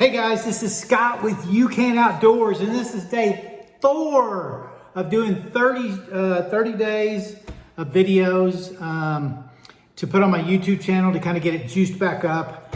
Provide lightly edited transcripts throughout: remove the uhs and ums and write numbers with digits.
Hey guys, this is Scott with Ucan Outdoors, and this is day 4 of doing 30 days of videos to put on my YouTube channel to kind of get it juiced back up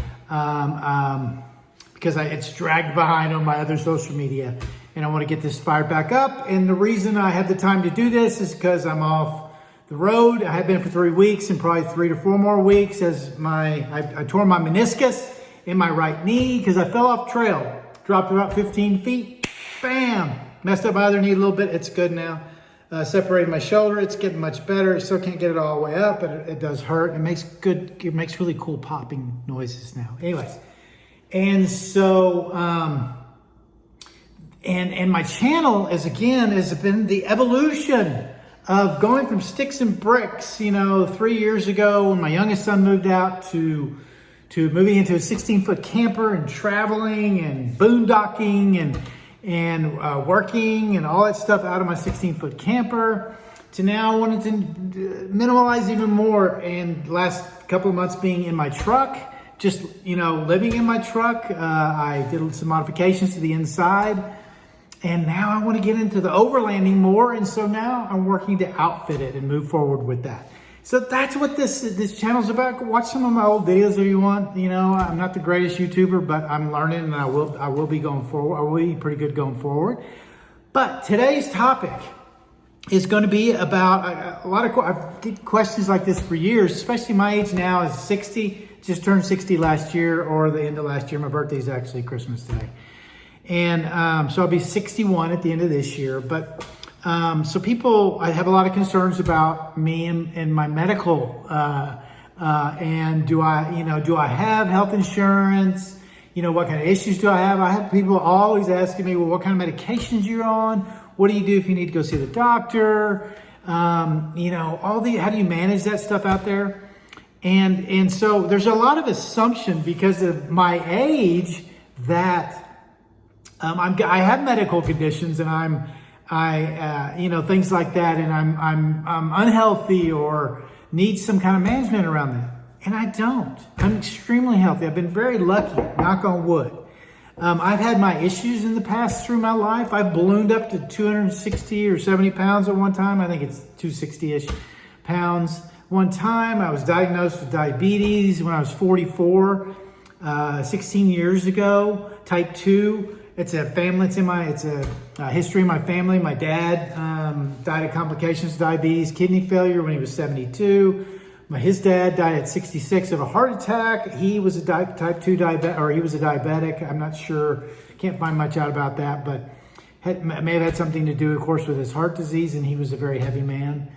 because it's dragged behind on my other social media, and I want to get this fired back up. And the reason I have the time to do this is because I'm off the road. I have been for 3 weeks and probably 3 to 4 more weeks as I tore my meniscus in my right knee because I fell off trail, dropped about 15 feet, bam, messed up my other knee a little bit. It's good now. Separated my shoulder. It's getting much better. Still can't get it all the way up, but it does hurt. It makes really cool popping noises now. Anyways, and so and my channel has been the evolution of going from sticks and bricks, 3 years ago when my youngest son moved out to moving into a 16-foot camper and traveling and boondocking and working and all that stuff out of my 16-foot camper, to now I wanted to minimalize even more, and the last couple of months being in my truck, just, living in my truck. I did some modifications to the inside, and now I want to get into the overlanding more, and so now I'm working to outfit it and move forward with that. So that's what this channel's about. Go watch some of my old videos if you want. I'm not the greatest YouTuber, but I'm learning, and I will be going forward. I will be pretty good going forward. But today's topic is going to be about I've get questions like this for years, especially my age now is 60. Just turned 60 last year, or the end of last year. My birthday is actually Christmas today. And so I'll be 61 at the end of this year. But so I have a lot of concerns about me and my medical, and do I have health insurance? What kind of issues do I have? I have people always asking me, well, what kind of medications you're on? What do you do if you need to go see the doctor? How do you manage that stuff out there? And so there's a lot of assumption because of my age that I have medical conditions, and things like that, and I'm unhealthy or need some kind of management around that. And I don't. I'm extremely healthy. I've been very lucky, knock on wood. I've had my issues in the past through my life. I ballooned up to 260 or 70 pounds at one time. I think it's 260-ish pounds. One time I was diagnosed with diabetes when I was 44, 16 years ago, type 2. It's a history in my family. My dad died of complications of diabetes, kidney failure when he was 72. His dad died at 66 of a heart attack. He was a type 2 diabetic, or he was a diabetic. I'm not sure. Can't find much out about that, but may have had something to do, of course, with his heart disease, and he was a very heavy man.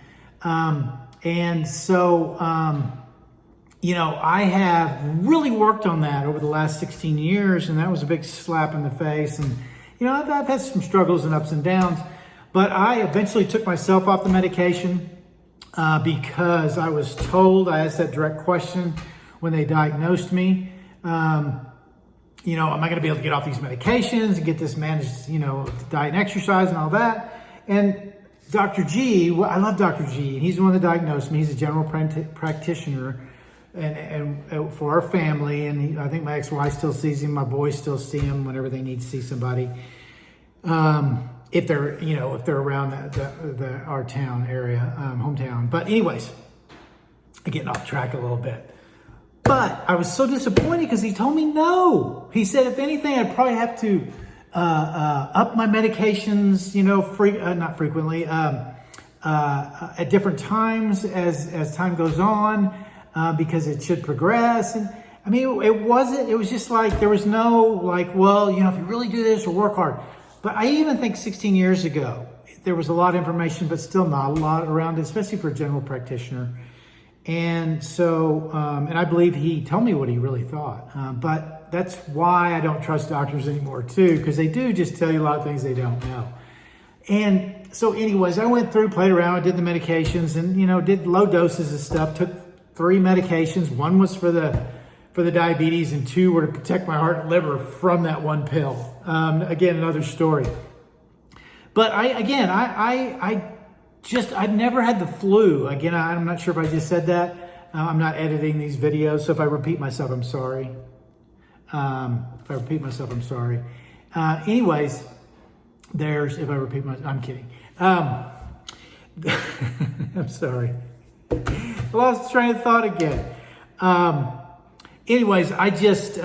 I have really worked on that over the last 16 years, and that was a big slap in the face. And, I've had some struggles and ups and downs, but I eventually took myself off the medication because I was told, I asked that direct question when they diagnosed me, am I going to be able to get off these medications and get this managed, diet and exercise and all that? And Dr. G, I love Dr. G, and he's the one that diagnosed me. He's a general practitioner. And for our family, and I think my ex-wife still sees him. My boys still see him whenever they need to see somebody. If they're around our town area, hometown. But anyways, I'm getting off track a little bit. But I was so disappointed because he told me no. He said if anything, I'd probably have to up my medications, not frequently, at different times as time goes on. Because it should progress. And it was just like, there was no if you really do this or work hard. But I even think 16 years ago, there was a lot of information, but still not a lot around it, especially for a general practitioner. And so, and I believe he told me what he really thought. But that's why I don't trust doctors anymore too, because they do just tell you a lot of things they don't know. And so anyways, I went through, played around, I did the medications and, did low doses of stuff, took 3 medications. 1 was for the diabetes, and 2 were to protect my heart and liver from that 1 pill. Again, another story. But I've never had the flu. Again, I'm not sure if I just said that. I'm not editing these videos, so if I repeat myself, I'm sorry. If I repeat myself, I'm sorry. Anyways, if I repeat myself, I'm kidding. I'm sorry. I lost train of thought again. Anyways, I just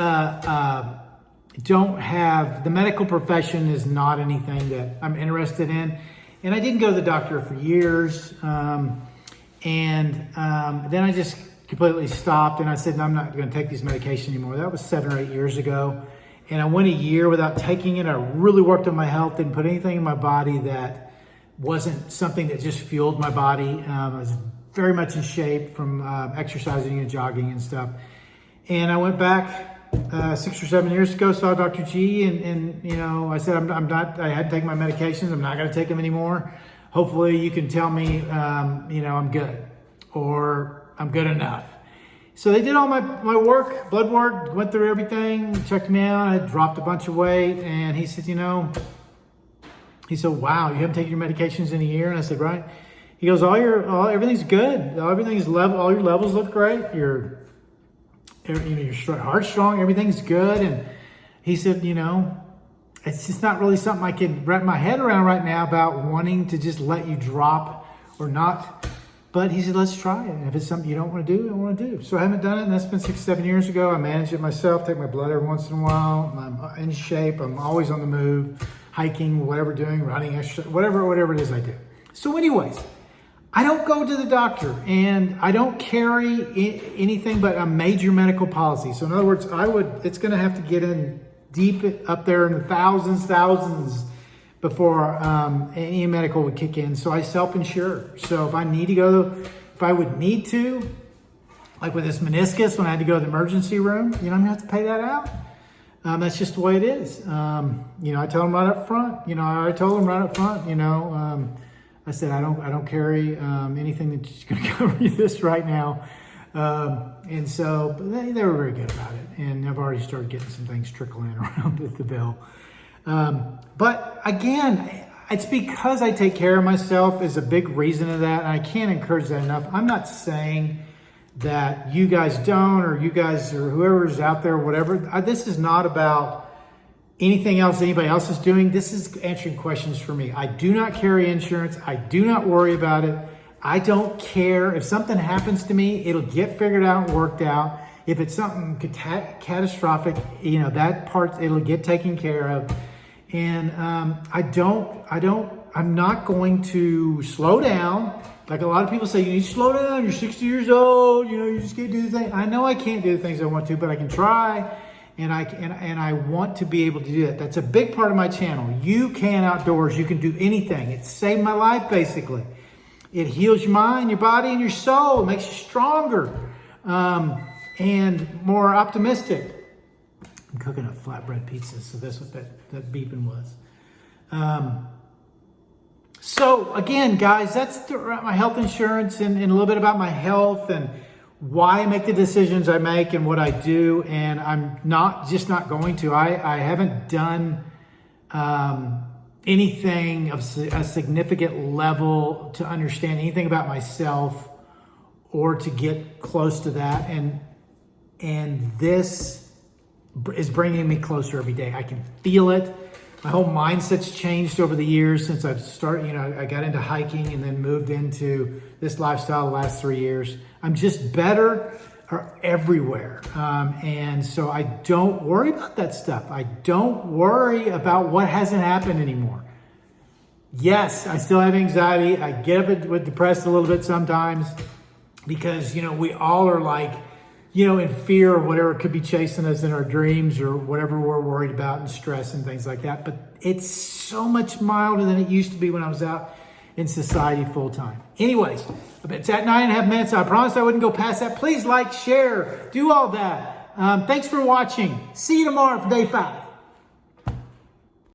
don't have, the medical profession is not anything that I'm interested in. And I didn't go to the doctor for years. Then I just completely stopped and I said, no, I'm not going to take these medications anymore. That was 7 or 8 years ago. And I went a year without taking it. I really worked on my health, didn't put anything in my body that wasn't something that just fueled my body. I was very much in shape from exercising and jogging and stuff. And I went back 6 or 7 years ago, saw Dr. G, and you know, I said, I had to take my medications. I'm not going to take them anymore. Hopefully you can tell me, you know, I'm good or I'm good enough. So they did all my work, blood work, went through everything, checked me out. I dropped a bunch of weight, and he said, you know, wow, you haven't taken your medications in a year? And I said, right. He goes, everything's good. Everything's level. All your levels look great. Your heart's strong. Everything's good. And he said, you know, it's just not really something I can wrap my head around right now about wanting to just let you drop or not. But he said, let's try it. And if it's something you don't want to do, you don't want to do. So I haven't done it, and that's been 6, 7 years ago. I manage it myself, take my blood every once in a while. I'm in shape. I'm always on the move, hiking, whatever, doing, running, exercise, whatever it is I do. So anyways, I don't go to the doctor, and I don't carry anything but a major medical policy. So in other words, it's going to have to get in deep up there in the thousands before any medical would kick in. So I self-insure. So if I need to go, if I would need to, like with this meniscus, when I had to go to the emergency room, you know, I'm gonna have to pay that out. That's just the way it is. You know, I tell them right up front. You know, I told them right up front. You know, I said I don't carry anything that's going to cover you this right now. And so, but they were very good about it. And I've already started getting some things trickling around with the bill. But again, it's because I take care of myself is a big reason of that. And I can't encourage that enough. I'm not saying that you guys don't, or you guys, or whoever's out there, whatever. This is not about anything else anybody else is doing. This is answering questions for me. I do not carry insurance. I do not worry about it. I don't care. If something happens to me, it'll get figured out and worked out. If it's something catastrophic, you know, that part, it'll get taken care of. And I'm not going to slow down. Like a lot of people say, you need to slow down. You're 60 years old. You know, you just can't do the thing. I know I can't do the things I want to, but I can try. And I want to be able to do that. That's a big part of my channel. Ucan Outdoors. You can do anything. It saved my life, basically. It heals your mind, your body, and your soul. It makes you stronger and more optimistic. I'm cooking up flatbread pizzas, so that's what that beeping was. So again, guys, that's my health insurance and a little bit about my health and why I make the decisions I make and what I do. And I'm not going to. I haven't done anything of a significant level to understand anything about myself or to get close to that. And this is bringing me closer every day. I can feel it. My whole mindset's changed over the years since I've started, you know, I got into hiking and then moved into this lifestyle the last 3 years. I'm just better everywhere. And so I don't worry about that stuff. I don't worry about what hasn't happened anymore. Yes, I still have anxiety. I get up with depressed a little bit sometimes because, you know, we all are like, you know, in fear of whatever could be chasing us in our dreams or whatever we're worried about and stress and things like that. But it's so much milder than it used to be when I was out in society full time. Anyways, it's at 9.5 minutes. I promised I wouldn't go past that. Please like, share, do all that. Thanks for watching. See you tomorrow for day 5.